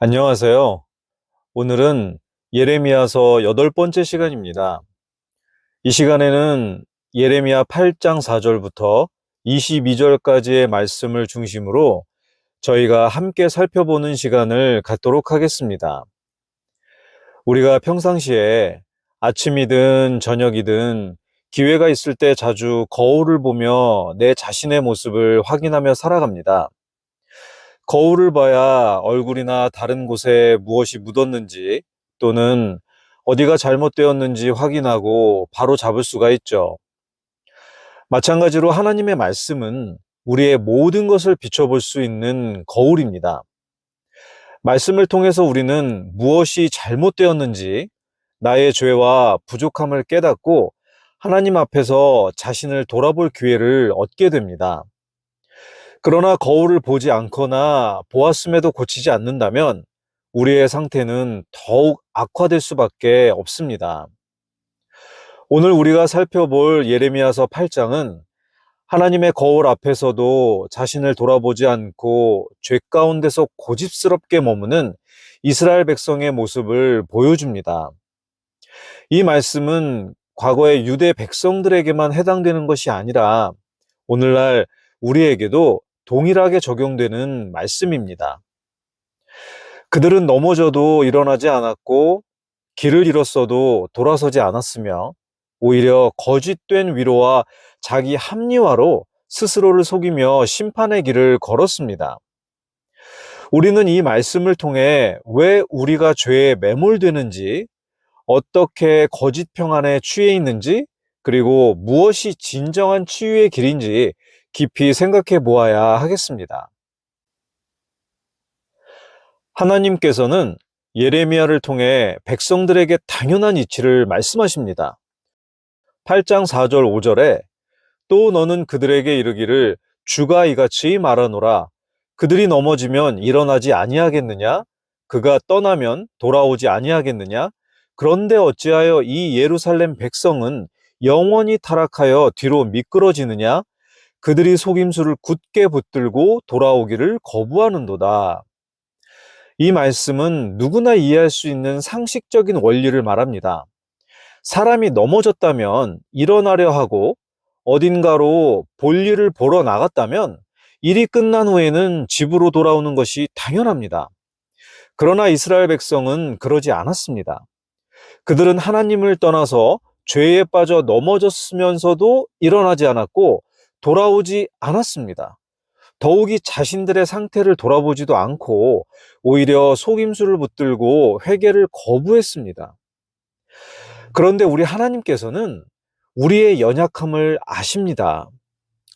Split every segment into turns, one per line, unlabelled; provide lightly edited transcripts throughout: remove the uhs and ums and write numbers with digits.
안녕하세요. 오늘은 예레미야서 8번째 시간입니다. 이 시간에는 예레미야 8장 4절부터 22절까지의 말씀을 중심으로 저희가 함께 살펴보는 시간을 갖도록 하겠습니다. 우리가 평상시에 아침이든 저녁이든 기회가 있을 때 자주 거울을 보며 내 자신의 모습을 확인하며 살아갑니다. 거울을 봐야 얼굴이나 다른 곳에 무엇이 묻었는지 또는 어디가 잘못되었는지 확인하고 바로 잡을 수가 있죠. 마찬가지로 하나님의 말씀은 우리의 모든 것을 비춰볼 수 있는 거울입니다. 말씀을 통해서 우리는 무엇이 잘못되었는지 나의 죄와 부족함을 깨닫고 하나님 앞에서 자신을 돌아볼 기회를 얻게 됩니다. 그러나 거울을 보지 않거나 보았음에도 고치지 않는다면 우리의 상태는 더욱 악화될 수밖에 없습니다. 오늘 우리가 살펴볼 예레미야서 8장은 하나님의 거울 앞에서도 자신을 돌아보지 않고 죄 가운데서 고집스럽게 머무는 이스라엘 백성의 모습을 보여줍니다. 이 말씀은 과거의 유대 백성들에게만 해당되는 것이 아니라 오늘날 우리에게도 동일하게 적용되는 말씀입니다. 그들은 넘어져도 일어나지 않았고 길을 잃었어도 돌아서지 않았으며 오히려 거짓된 위로와 자기 합리화로 스스로를 속이며 심판의 길을 걸었습니다. 우리는 이 말씀을 통해 왜 우리가 죄에 매몰되는지, 어떻게 거짓 평안에 취해 있는지, 그리고 무엇이 진정한 치유의 길인지 깊이 생각해 보아야 하겠습니다. 하나님께서는 예레미야를 통해 백성들에게 당연한 이치를 말씀하십니다. 8장 4절 5절에 또 너는 그들에게 이르기를 주가 이같이 말하노라. 그들이 넘어지면 일어나지 아니하겠느냐? 그가 떠나면 돌아오지 아니하겠느냐? 그런데 어찌하여 이 예루살렘 백성은 영원히 타락하여 뒤로 미끄러지느냐? 그들이 속임수를 굳게 붙들고 돌아오기를 거부하는도다. 이 말씀은 누구나 이해할 수 있는 상식적인 원리를 말합니다. 사람이 넘어졌다면 일어나려 하고 어딘가로 볼일을 보러 나갔다면 일이 끝난 후에는 집으로 돌아오는 것이 당연합니다. 그러나 이스라엘 백성은 그러지 않았습니다. 그들은 하나님을 떠나서 죄에 빠져 넘어졌으면서도 일어나지 않았고 돌아오지 않았습니다. 더욱이 자신들의 상태를 돌아보지도 않고 오히려 속임수를 붙들고 회개를 거부했습니다. 그런데 우리 하나님께서는 우리의 연약함을 아십니다.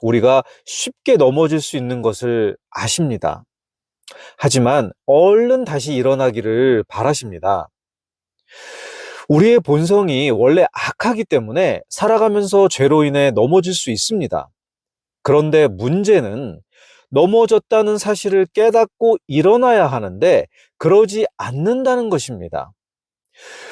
우리가 쉽게 넘어질 수 있는 것을 아십니다. 하지만 얼른 다시 일어나기를 바라십니다. 우리의 본성이 원래 악하기 때문에 살아가면서 죄로 인해 넘어질 수 있습니다. 그런데 문제는 넘어졌다는 사실을 깨닫고 일어나야 하는데 그러지 않는다는 것입니다.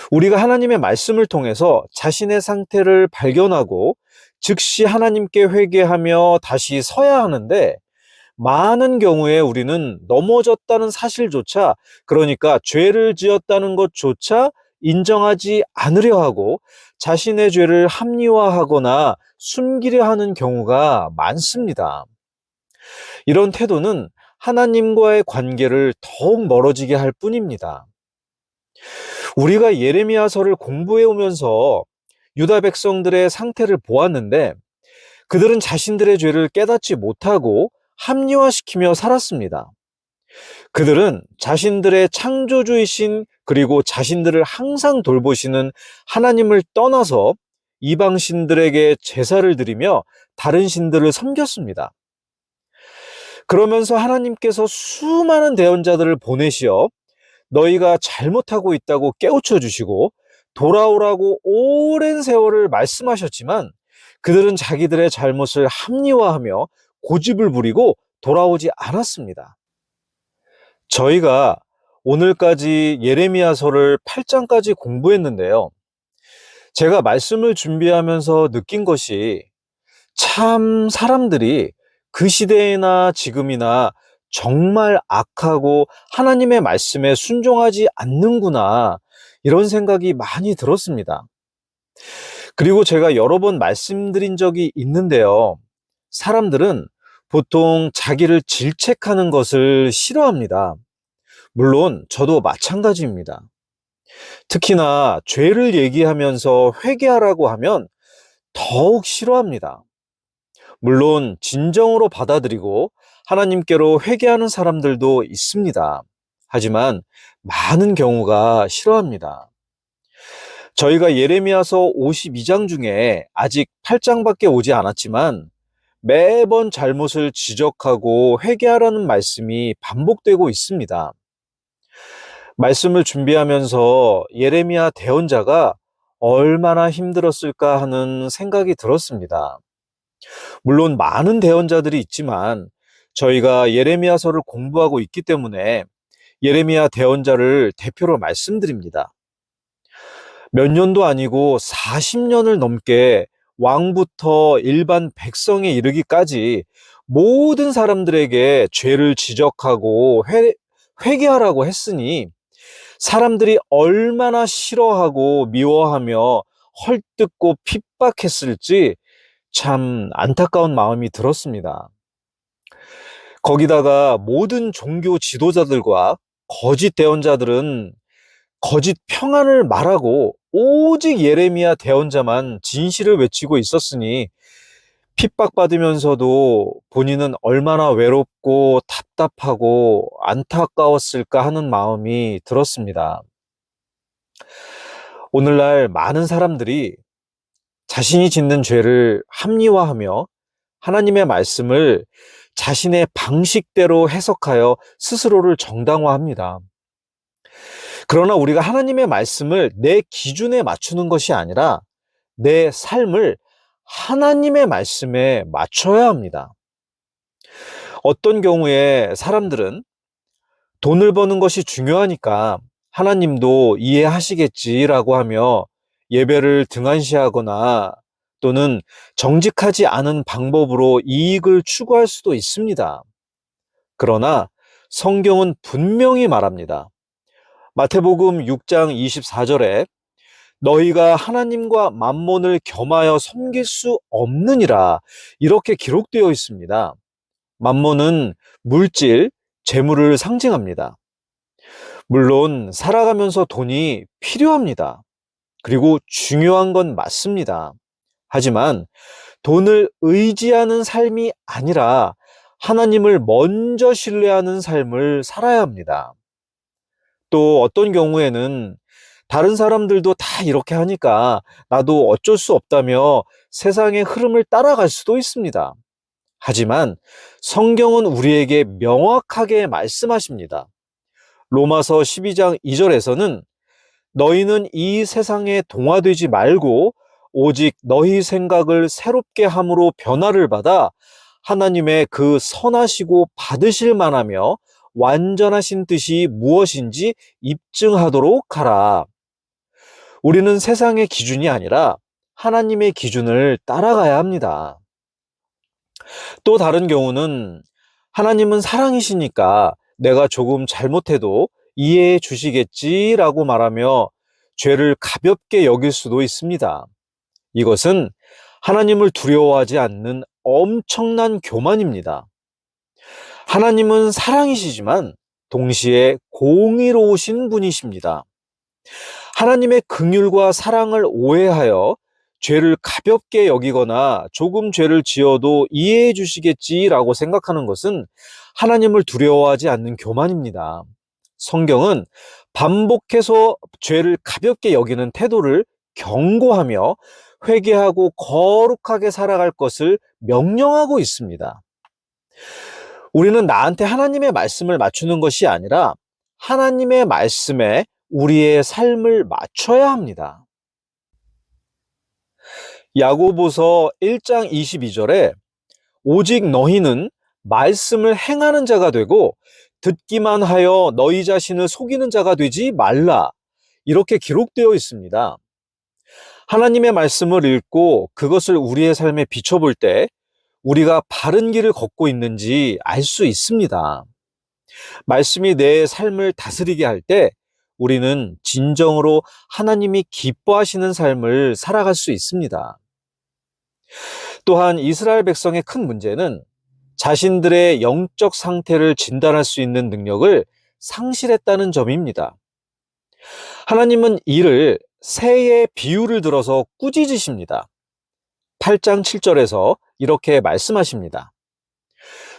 우리가 하나님의 말씀을 통해서 자신의 상태를 발견하고 즉시 하나님께 회개하며 다시 서야 하는데 많은 경우에 우리는 넘어졌다는 사실조차, 그러니까 죄를 지었다는 것조차 인정하지 않으려 하고 자신의 죄를 합리화하거나 숨기려 하는 경우가 많습니다. 이런 태도는 하나님과의 관계를 더욱 멀어지게 할 뿐입니다. 우리가 예레미야서를 공부해 오면서 유다 백성들의 상태를 보았는데 그들은 자신들의 죄를 깨닫지 못하고 합리화시키며 살았습니다. 그들은 자신들의 창조주이신 그리고 자신들을 항상 돌보시는 하나님을 떠나서 이방 신들에게 제사를 드리며 다른 신들을 섬겼습니다. 그러면서 하나님께서 수많은 대언자들을 보내시어 너희가 잘못하고 있다고 깨우쳐 주시고 돌아오라고 오랜 세월을 말씀하셨지만 그들은 자기들의 잘못을 합리화하며 고집을 부리고 돌아오지 않았습니다. 저희가 오늘까지 예레미야서를 8장까지 공부했는데요. 제가 말씀을 준비하면서 느낀 것이 참 사람들이 그 시대나 지금이나 정말 악하고 하나님의 말씀에 순종하지 않는구나. 이런 생각이 많이 들었습니다. 그리고 제가 여러 번 말씀드린 적이 있는데요. 사람들은 보통 자기를 질책하는 것을 싫어합니다. 물론 저도 마찬가지입니다. 특히나 죄를 얘기하면서 회개하라고 하면 더욱 싫어합니다. 물론 진정으로 받아들이고 하나님께로 회개하는 사람들도 있습니다. 하지만 많은 경우가 싫어합니다. 저희가 예레미야서 52장 중에 아직 8장밖에 오지 않았지만 매번 잘못을 지적하고 회개하라는 말씀이 반복되고 있습니다. 말씀을 준비하면서 예레미야 대언자가 얼마나 힘들었을까 하는 생각이 들었습니다. 물론 많은 대언자들이 있지만 저희가 예레미야서를 공부하고 있기 때문에 예레미야 대언자를 대표로 말씀드립니다. 몇 년도 아니고 40년을 넘게 왕부터 일반 백성에 이르기까지 모든 사람들에게 죄를 지적하고 회개하라고 했으니 사람들이 얼마나 싫어하고 미워하며 헐뜯고 핍박했을지 참 안타까운 마음이 들었습니다. 거기다가 모든 종교 지도자들과 거짓 대언자들은 거짓 평안을 말하고 오직 예레미야 대언자만 진실을 외치고 있었으니 핍박받으면서도 본인은 얼마나 외롭고 답답하고 안타까웠을까 하는 마음이 들었습니다. 오늘날 많은 사람들이 자신이 짓는 죄를 합리화하며 하나님의 말씀을 자신의 방식대로 해석하여 스스로를 정당화합니다. 그러나 우리가 하나님의 말씀을 내 기준에 맞추는 것이 아니라 내 삶을 하나님의 말씀에 맞춰야 합니다. 어떤 경우에 사람들은 돈을 버는 것이 중요하니까 하나님도 이해하시겠지라고 하며 예배를 등한시하거나 또는 정직하지 않은 방법으로 이익을 추구할 수도 있습니다. 그러나 성경은 분명히 말합니다. 마태복음 6장 24절에 너희가 하나님과 만몬을 겸하여 섬길 수 없느니라 이렇게 기록되어 있습니다. 만몬은 물질, 재물을 상징합니다. 물론 살아가면서 돈이 필요합니다. 그리고 중요한 건 맞습니다. 하지만 돈을 의지하는 삶이 아니라 하나님을 먼저 신뢰하는 삶을 살아야 합니다. 또 어떤 경우에는 다른 사람들도 다 이렇게 하니까 나도 어쩔 수 없다며 세상의 흐름을 따라갈 수도 있습니다. 하지만 성경은 우리에게 명확하게 말씀하십니다. 로마서 12장 2절에서는 너희는 이 세상에 동화되지 말고 오직 너희 생각을 새롭게 함으로 변화를 받아 하나님의 그 선하시고 받으실 만하며 완전하신 뜻이 무엇인지 입증하도록 하라. 우리는 세상의 기준이 아니라 하나님의 기준을 따라가야 합니다. 또 다른 경우는 하나님은 사랑이시니까 내가 조금 잘못해도 이해해 주시겠지라고 말하며 죄를 가볍게 여길 수도 있습니다. 이것은 하나님을 두려워하지 않는 엄청난 교만입니다. 하나님은 사랑이시지만 동시에 공의로우신 분이십니다. 하나님의 긍휼과 사랑을 오해하여 죄를 가볍게 여기거나 조금 죄를 지어도 이해해 주시겠지라고 생각하는 것은 하나님을 두려워하지 않는 교만입니다. 성경은 반복해서 죄를 가볍게 여기는 태도를 경고하며 회개하고 거룩하게 살아갈 것을 명령하고 있습니다. 우리는 나한테 하나님의 말씀을 맞추는 것이 아니라 하나님의 말씀에 우리의 삶을 맞춰야 합니다. 야고보서 1장 22절에 오직 너희는 말씀을 행하는 자가 되고 듣기만 하여 너희 자신을 속이는 자가 되지 말라. 이렇게 기록되어 있습니다. 하나님의 말씀을 읽고 그것을 우리의 삶에 비춰볼 때 우리가 바른 길을 걷고 있는지 알 수 있습니다. 말씀이 내 삶을 다스리게 할 때 우리는 진정으로 하나님이 기뻐하시는 삶을 살아갈 수 있습니다. 또한 이스라엘 백성의 큰 문제는 자신들의 영적 상태를 진단할 수 있는 능력을 상실했다는 점입니다. 하나님은 이를 새의 비유를 들어서 꾸짖으십니다. 8장 7절에서 이렇게 말씀하십니다.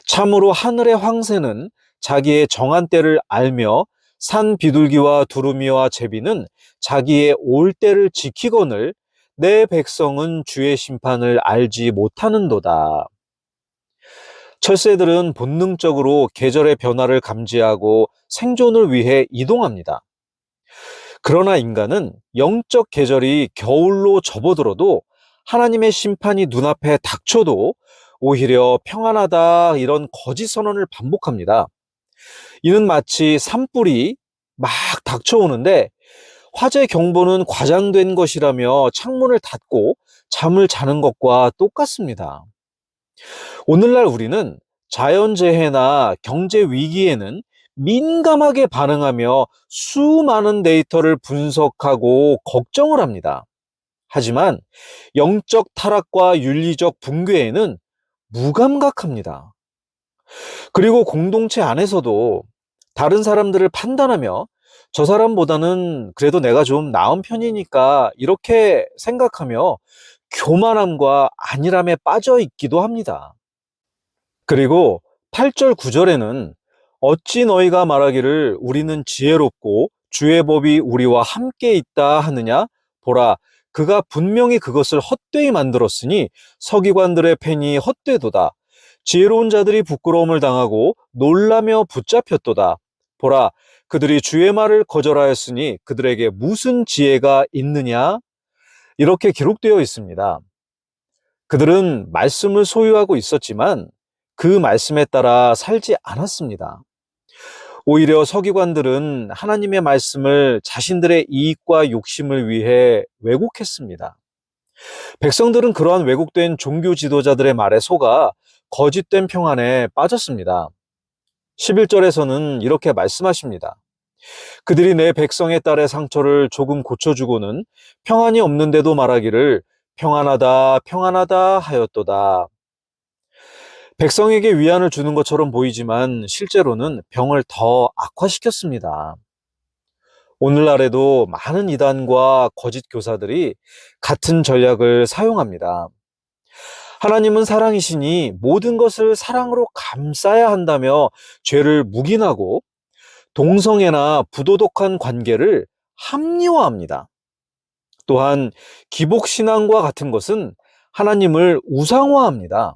참으로 하늘의 황새는 자기의 정한 때를 알며 산 비둘기와 두루미와 제비는 자기의 올 때를 지키거늘 내 백성은 주의 심판을 알지 못하는도다. 철새들은 본능적으로 계절의 변화를 감지하고 생존을 위해 이동합니다. 그러나 인간은 영적 계절이 겨울로 접어들어도 하나님의 심판이 눈앞에 닥쳐도 오히려 평안하다 이런 거짓 선언을 반복합니다. 이는 마치 산불이 막 닥쳐오는데 화재 경보는 과장된 것이라며 창문을 닫고 잠을 자는 것과 똑같습니다. 오늘날 우리는 자연재해나 경제 위기에는 민감하게 반응하며 수많은 데이터를 분석하고 걱정을 합니다. 하지만 영적 타락과 윤리적 붕괴에는 무감각합니다. 그리고 공동체 안에서도 다른 사람들을 판단하며 저 사람보다는 그래도 내가 좀 나은 편이니까 이렇게 생각하며 교만함과 안일함에 빠져 있기도 합니다. 그리고 8절 9절에는 어찌 너희가 말하기를 우리는 지혜롭고 주의 법이 우리와 함께 있다 하느냐? 보라, 그가 분명히 그것을 헛되이 만들었으니 서기관들의 펜이 헛되도다. 지혜로운 자들이 부끄러움을 당하고 놀라며 붙잡혔도다. 보라, 그들이 주의 말을 거절하였으니 그들에게 무슨 지혜가 있느냐? 이렇게 기록되어 있습니다. 그들은 말씀을 소유하고 있었지만 그 말씀에 따라 살지 않았습니다. 오히려 서기관들은 하나님의 말씀을 자신들의 이익과 욕심을 위해 왜곡했습니다. 백성들은 그러한 왜곡된 종교 지도자들의 말에 속아 거짓된 평안에 빠졌습니다. 11절에서는 이렇게 말씀하십니다. 그들이 내 백성의 딸의 상처를 조금 고쳐주고는 평안이 없는데도 말하기를 평안하다 평안하다 하였도다. 백성에게 위안을 주는 것처럼 보이지만 실제로는 병을 더 악화시켰습니다. 오늘날에도 많은 이단과 거짓 교사들이 같은 전략을 사용합니다. 하나님은 사랑이시니 모든 것을 사랑으로 감싸야 한다며 죄를 묵인하고 동성애나 부도덕한 관계를 합리화합니다. 또한 기복신앙과 같은 것은 하나님을 우상화합니다.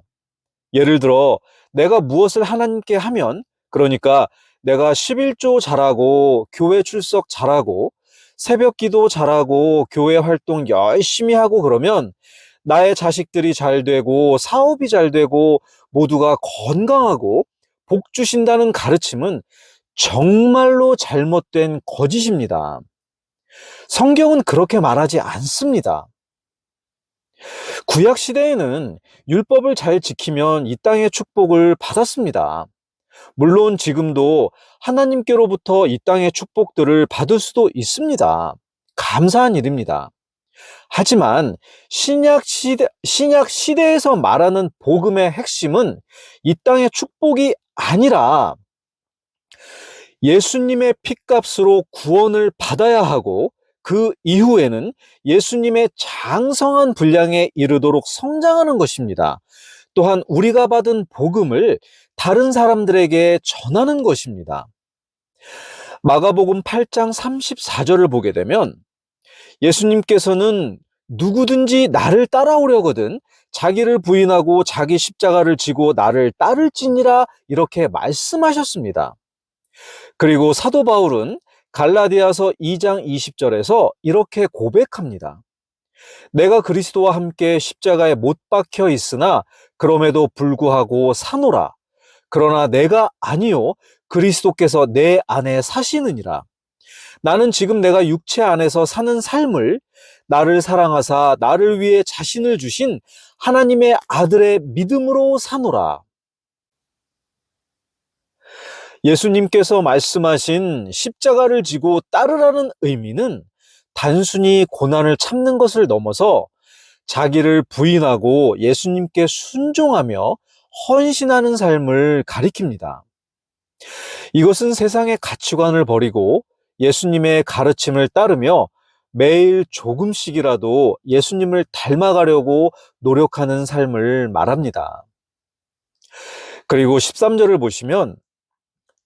예를 들어 내가 무엇을 하나님께 하면, 그러니까 내가 11조 잘하고 교회 출석 잘하고 새벽 기도 잘하고 교회 활동 열심히 하고 그러면 나의 자식들이 잘 되고 사업이 잘 되고 모두가 건강하고 복 주신다는 가르침은 정말로 잘못된 거짓입니다. 성경은 그렇게 말하지 않습니다. 구약 시대에는 율법을 잘 지키면 이 땅의 축복을 받았습니다. 물론 지금도 하나님께로부터 이 땅의 축복들을 받을 수도 있습니다. 감사한 일입니다. 하지만 신약 시대에서 말하는 복음의 핵심은 이 땅의 축복이 아니라 예수님의 핏값으로 구원을 받아야 하고 그 이후에는 예수님의 장성한 분량에 이르도록 성장하는 것입니다. 또한 우리가 받은 복음을 다른 사람들에게 전하는 것입니다. 마가복음 8장 34절을 보게 되면 예수님께서는 누구든지 나를 따라오려거든 자기를 부인하고 자기 십자가를 지고 나를 따를지니라 이렇게 말씀하셨습니다. 그리고 사도 바울은 갈라디아서 2장 20절에서 이렇게 고백합니다. 내가 그리스도와 함께 십자가에 못 박혀 있으나 그럼에도 불구하고 사노라. 그러나 내가 아니요 그리스도께서 내 안에 사시느니라. 나는 지금 내가 육체 안에서 사는 삶을 나를 사랑하사 나를 위해 자신을 주신 하나님의 아들의 믿음으로 사노라. 예수님께서 말씀하신 십자가를 지고 따르라는 의미는 단순히 고난을 참는 것을 넘어서 자기를 부인하고 예수님께 순종하며 헌신하는 삶을 가리킵니다. 이것은 세상의 가치관을 버리고 예수님의 가르침을 따르며 매일 조금씩이라도 예수님을 닮아가려고 노력하는 삶을 말합니다. 그리고 13절을 보시면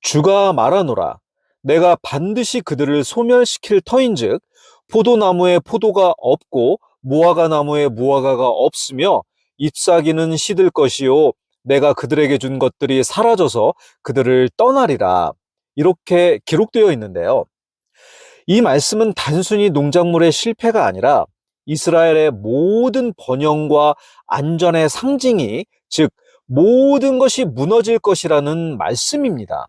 주가 말하노라 내가 반드시 그들을 소멸시킬 터인즉 포도나무에 포도가 없고 무화과 나무에 무화과가 없으며 잎사귀는 시들 것이요 내가 그들에게 준 것들이 사라져서 그들을 떠나리라. 이렇게 기록되어 있는데요. 이 말씀은 단순히 농작물의 실패가 아니라 이스라엘의 모든 번영과 안전의 상징이, 즉 모든 것이 무너질 것이라는 말씀입니다.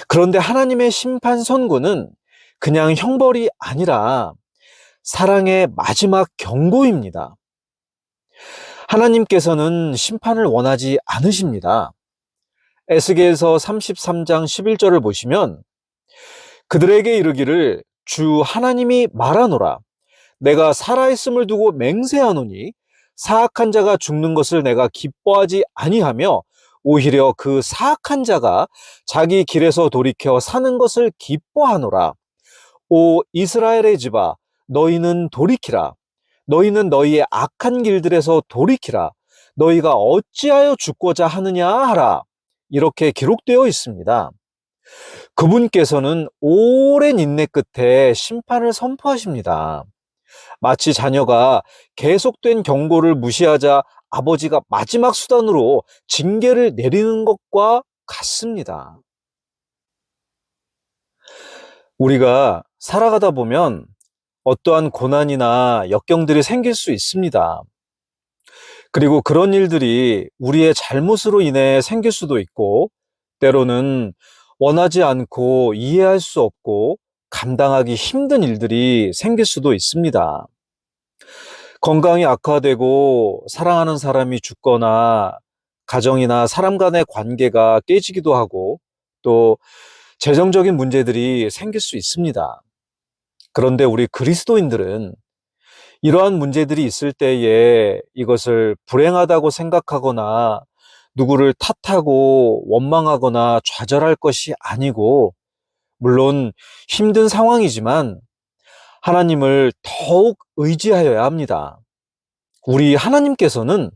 그런데 하나님의 심판 선고는 그냥 형벌이 아니라 사랑의 마지막 경고입니다. 하나님께서는 심판을 원하지 않으십니다. 에스겔서 33장 11절을 보시면 그들에게 이르기를 주 하나님이 말하노라 내가 살아있음을 두고 맹세하노니 사악한 자가 죽는 것을 내가 기뻐하지 아니하며 오히려 그 사악한 자가 자기 길에서 돌이켜 사는 것을 기뻐하노라. 오 이스라엘의 집아 너희는 돌이키라. 너희는 너희의 악한 길들에서 돌이키라. 너희가 어찌하여 죽고자 하느냐 하라. 이렇게 기록되어 있습니다. 그분께서는 오랜 인내 끝에 심판을 선포하십니다. 마치 자녀가 계속된 경고를 무시하자 아버지가 마지막 수단으로 징계를 내리는 것과 같습니다. 우리가 살아가다 보면 어떠한 고난이나 역경들이 생길 수 있습니다. 그리고 그런 일들이 우리의 잘못으로 인해 생길 수도 있고, 때로는 원하지 않고 이해할 수 없고 감당하기 힘든 일들이 생길 수도 있습니다. 건강이 악화되고 사랑하는 사람이 죽거나 가정이나 사람 간의 관계가 깨지기도 하고 또 재정적인 문제들이 생길 수 있습니다. 그런데 우리 그리스도인들은 이러한 문제들이 있을 때에 이것을 불행하다고 생각하거나 누구를 탓하고 원망하거나 좌절할 것이 아니고, 물론 힘든 상황이지만 하나님을 더욱 의지하여야 합니다. 우리 하나님께서는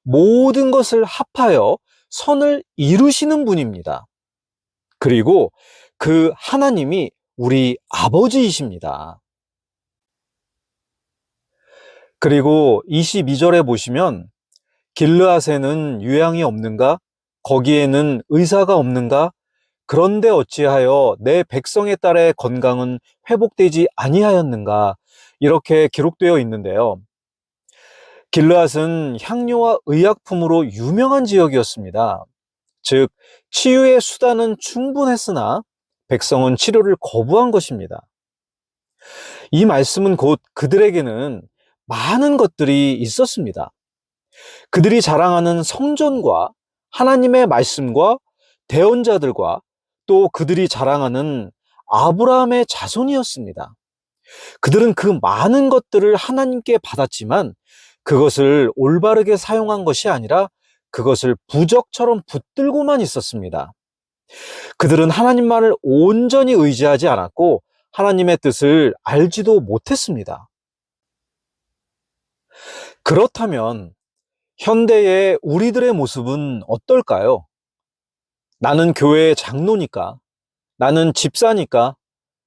모든 것을 합하여 선을 이루시는 분입니다. 그리고 그 하나님이 우리 아버지이십니다. 그리고 22절에 보시면 길르앗에는 유향이 없는가? 거기에는 의사가 없는가? 그런데 어찌하여 내 백성의 딸의 건강은 회복되지 아니하였는가? 이렇게 기록되어 있는데요. 길르앗은 향료와 의약품으로 유명한 지역이었습니다. 즉, 치유의 수단은 충분했으나 백성은 치료를 거부한 것입니다. 이 말씀은 곧 그들에게는 많은 것들이 있었습니다. 그들이 자랑하는 성전과 하나님의 말씀과 대언자들과 또 그들이 자랑하는 아브라함의 자손이었습니다. 그들은 그 많은 것들을 하나님께 받았지만 그것을 올바르게 사용한 것이 아니라 그것을 부적처럼 붙들고만 있었습니다. 그들은 하나님만을 온전히 의지하지 않았고 하나님의 뜻을 알지도 못했습니다. 그렇다면 현대의 우리들의 모습은 어떨까요? 나는 교회의 장로니까, 나는 집사니까,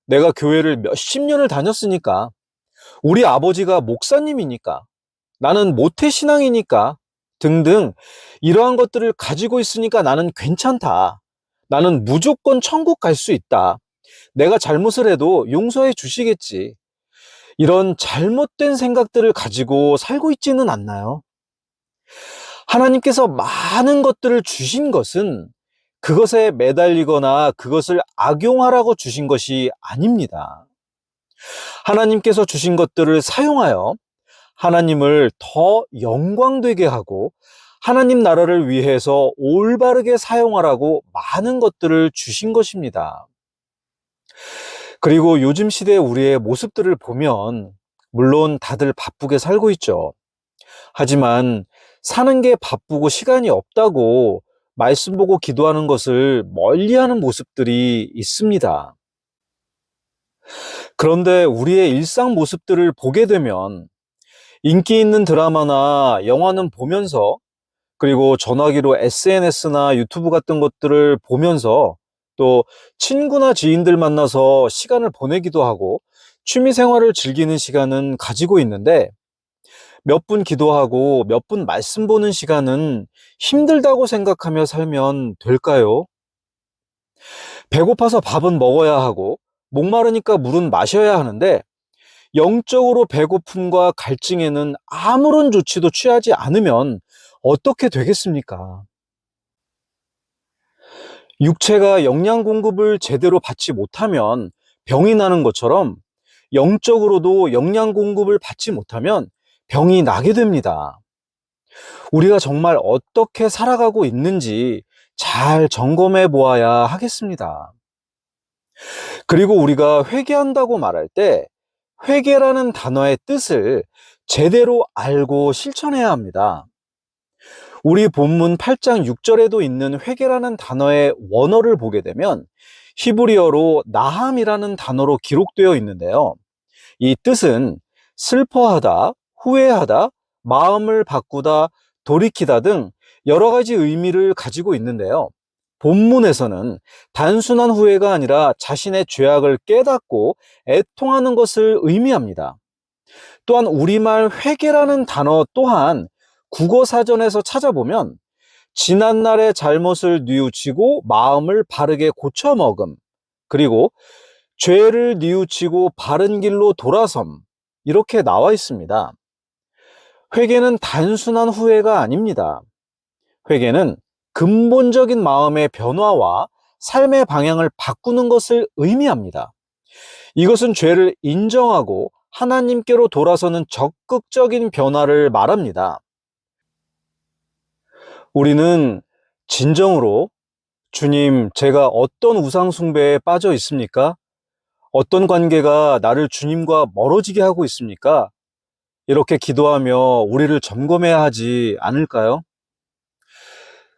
내가 교회를 몇십 년을 다녔으니까, 우리 아버지가 목사님이니까, 나는 모태신앙이니까 등등 이러한 것들을 가지고 있으니까 나는 괜찮다. 나는 무조건 천국 갈 수 있다. 내가 잘못을 해도 용서해 주시겠지. 이런 잘못된 생각들을 가지고 살고 있지는 않나요? 하나님께서 많은 것들을 주신 것은 그것에 매달리거나 그것을 악용하라고 주신 것이 아닙니다. 하나님께서 주신 것들을 사용하여 하나님을 더 영광되게 하고 하나님 나라를 위해서 올바르게 사용하라고 많은 것들을 주신 것입니다. 그리고 요즘 시대 우리의 모습들을 보면 물론 다들 바쁘게 살고 있죠. 하지만 사는 게 바쁘고 시간이 없다고 말씀 보고 기도하는 것을 멀리하는 모습들이 있습니다. 그런데 우리의 일상 모습들을 보게 되면 인기 있는 드라마나 영화는 보면서, 그리고 전화기로 SNS나 유튜브 같은 것들을 보면서, 또 친구나 지인들 만나서 시간을 보내기도 하고 취미 생활을 즐기는 시간은 가지고 있는데, 몇 분 기도하고 몇 분 말씀 보는 시간은 힘들다고 생각하며 살면 될까요? 배고파서 밥은 먹어야 하고 목마르니까 물은 마셔야 하는데, 영적으로 배고픔과 갈증에는 아무런 조치도 취하지 않으면 어떻게 되겠습니까? 육체가 영양 공급을 제대로 받지 못하면 병이 나는 것처럼, 영적으로도 영양 공급을 받지 못하면 병이 나게 됩니다. 우리가 정말 어떻게 살아가고 있는지 잘 점검해 보아야 하겠습니다. 그리고 우리가 회개한다고 말할 때 회개라는 단어의 뜻을 제대로 알고 실천해야 합니다. 우리 본문 8장 6절에도 있는 회개라는 단어의 원어를 보게 되면 히브리어로 나함이라는 단어로 기록되어 있는데요. 이 뜻은 슬퍼하다, 후회하다, 마음을 바꾸다, 돌이키다 등 여러 가지 의미를 가지고 있는데요. 본문에서는 단순한 후회가 아니라 자신의 죄악을 깨닫고 애통하는 것을 의미합니다. 또한 우리말 회개라는 단어 또한 국어 사전에서 찾아보면 지난날의 잘못을 뉘우치고 마음을 바르게 고쳐 먹음, 그리고 죄를 뉘우치고 바른 길로 돌아섬, 이렇게 나와 있습니다. 회개는 단순한 후회가 아닙니다. 회개는 근본적인 마음의 변화와 삶의 방향을 바꾸는 것을 의미합니다. 이것은 죄를 인정하고 하나님께로 돌아서는 적극적인 변화를 말합니다. 우리는 진정으로 주님, 제가 어떤 우상숭배에 빠져 있습니까? 어떤 관계가 나를 주님과 멀어지게 하고 있습니까? 이렇게 기도하며 우리를 점검해야 하지 않을까요?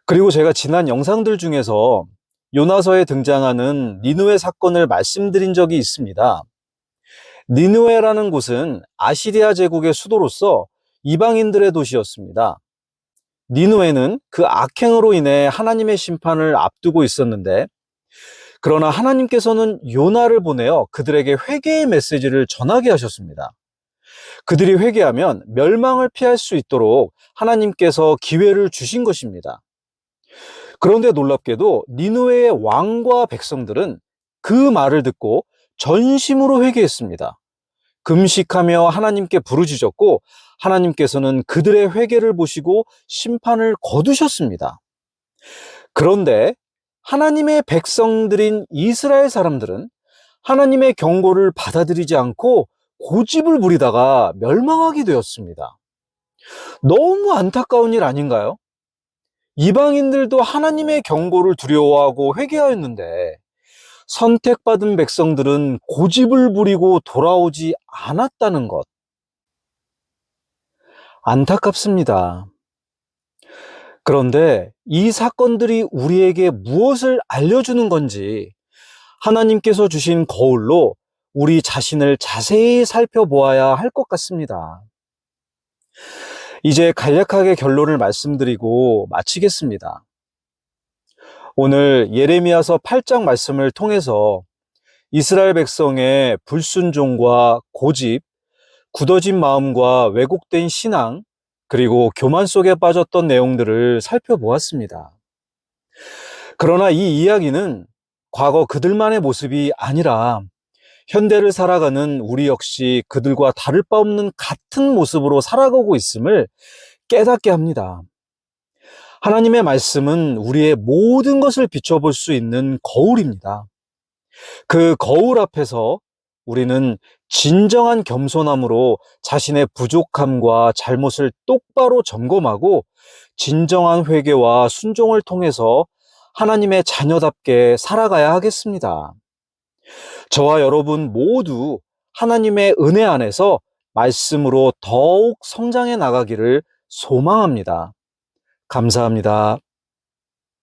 그리고 제가 지난 영상들 중에서 요나서에 등장하는 니느웨 사건을 말씀드린 적이 있습니다. 니느웨라는 곳은 아시리아 제국의 수도로서 이방인들의 도시였습니다. 니느웨는 그 악행으로 인해 하나님의 심판을 앞두고 있었는데, 그러나 하나님께서는 요나를 보내어 그들에게 회개의 메시지를 전하게 하셨습니다. 그들이 회개하면 멸망을 피할 수 있도록 하나님께서 기회를 주신 것입니다. 그런데 놀랍게도 니느웨의 왕과 백성들은 그 말을 듣고 전심으로 회개했습니다. 금식하며 하나님께 부르짖었고, 하나님께서는 그들의 회개를 보시고 심판을 거두셨습니다. 그런데 하나님의 백성들인 이스라엘 사람들은 하나님의 경고를 받아들이지 않고 고집을 부리다가 멸망하게 되었습니다. 너무 안타까운 일 아닌가요? 이방인들도 하나님의 경고를 두려워하고 회개하였는데, 선택받은 백성들은 고집을 부리고 돌아오지 않았다는 것. 안타깝습니다. 그런데 이 사건들이 우리에게 무엇을 알려주는 건지 하나님께서 주신 거울로 우리 자신을 자세히 살펴보아야 할 것 같습니다. 이제 간략하게 결론을 말씀드리고 마치겠습니다. 오늘 예레미야서 8장 말씀을 통해서 이스라엘 백성의 불순종과 고집, 굳어진 마음과 왜곡된 신앙, 그리고 교만 속에 빠졌던 내용들을 살펴보았습니다. 그러나 이 이야기는 과거 그들만의 모습이 아니라 현대를 살아가는 우리 역시 그들과 다를 바 없는 같은 모습으로 살아가고 있음을 깨닫게 합니다. 하나님의 말씀은 우리의 모든 것을 비춰볼 수 있는 거울입니다. 그 거울 앞에서 우리는 진정한 겸손함으로 자신의 부족함과 잘못을 똑바로 점검하고 진정한 회개와 순종을 통해서 하나님의 자녀답게 살아가야 하겠습니다. 저와 여러분 모두 하나님의 은혜 안에서 말씀으로 더욱 성장해 나가기를 소망합니다. 감사합니다.